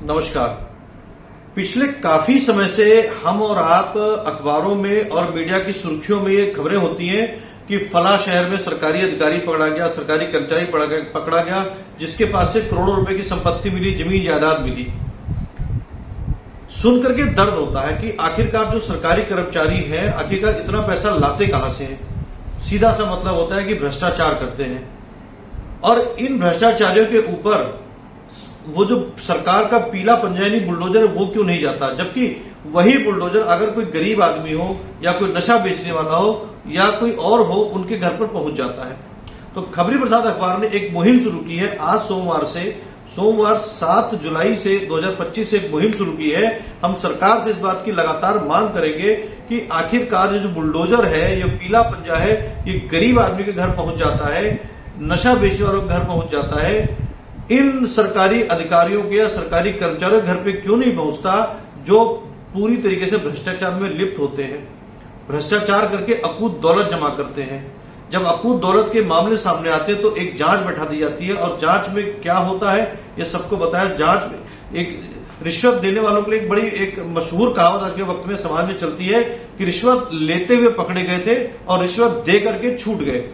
नमस्कार। पिछले काफी समय से हम और आप अखबारों में और मीडिया की सुर्खियों में ये खबरें होती हैं कि फला शहर में सरकारी अधिकारी पकड़ा गया, सरकारी कर्मचारी पकड़ा गया, जिसके पास से करोड़ों रुपए की संपत्ति मिली, जमीन जायदाद मिली। सुन करके दर्द होता है कि आखिरकार जो सरकारी कर्मचारी है, आखिरकार इतना पैसा लाते कहां से हैं। सीधा सा मतलब होता है कि भ्रष्टाचार करते हैं, और इन भ्रष्टाचारियों के ऊपर वो जो सरकार का पीला पंजा यानी बुलडोजर वो क्यों नहीं जाता, जबकि वही बुलडोजर अगर कोई गरीब आदमी हो या कोई नशा बेचने वाला हो या कोई और हो, उनके घर पर पहुंच जाता है। तो खबरी प्रसाद अखबार ने एक मुहिम शुरू की है। आज सोमवार 7 जुलाई से 2025 से एक मुहिम शुरू की है। हम सरकार से इस बात की लगातार मांग करेंगे कि आखिरकार जो बुलडोजर है, ये पीला पंजा है, ये गरीब आदमी के घर पहुंच जाता है, नशा बेचने वालों के घर पहुंच जाता है, इन सरकारी अधिकारियों के या सरकारी कर्मचारियों के घर पे क्यों नहीं पहुंचता, जो पूरी तरीके से भ्रष्टाचार में लिप्त होते हैं, भ्रष्टाचार करके अकूत दौलत जमा करते हैं। जब अकूत दौलत के मामले सामने आते हैं तो एक जांच बैठा दी जाती है, और जांच में क्या होता है ये सबको बताया। जांच में एक रिश्वत देने वालों के लिए एक बड़ी एक मशहूर कहावत आज के वक्त में समाज में चलती है कि रिश्वत लेते हुए पकड़े गए थे और रिश्वत दे करके छूट गए।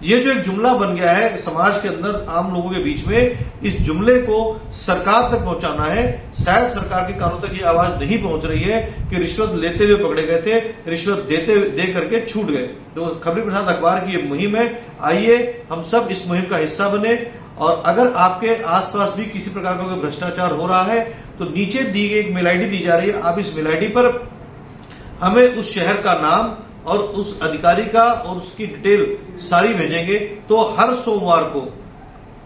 ये जो एक जुमला बन गया है समाज के अंदर आम लोगों के बीच में, इस जुमले को सरकार तक पहुंचाना है। शायद सरकार के कानों तक ये आवाज नहीं पहुंच रही है कि रिश्वत लेते हुए पकड़े गए थे, रिश्वत दे करके छूट गए। तो खबरी प्रसाद अखबार की ये मुहिम है। आइए हम सब इस मुहिम का हिस्सा बने, और अगर आपके आसपास भी किसी प्रकार का कोई भ्रष्टाचार हो रहा है तो नीचे दी गई एक मेल आईडी दी जा रही है। आप इस मेल आईडी पर हमें उस शहर का नाम और उस अधिकारी का और उसकी डिटेल सारी भेजेंगे, तो हर सोमवार को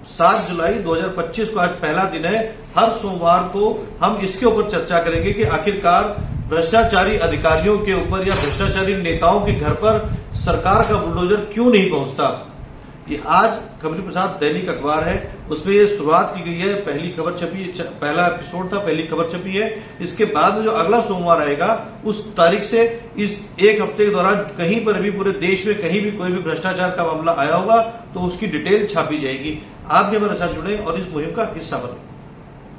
7 जुलाई 2025 को आज पहला दिन है, हर सोमवार को हम इसके ऊपर चर्चा करेंगे कि आखिरकार भ्रष्टाचारी अधिकारियों के ऊपर या भ्रष्टाचारी नेताओं के घर पर सरकार का बुलडोजर क्यों नहीं पहुंचता। ये आज खबरी प्रसाद दैनिक अखबार है, उसमें ये शुरुआत की गई है। पहली खबर छपी, पहला एपिसोड था, पहली खबर छपी है। इसके बाद में जो अगला सोमवार आएगा उस तारीख से इस एक हफ्ते के दौरान कहीं पर भी पूरे देश में कहीं भी कोई भी भ्रष्टाचार का मामला आया होगा तो उसकी डिटेल छापी जाएगी। आप भी हमारे साथ जुड़े और इस मुहिम का हिस्सा बने।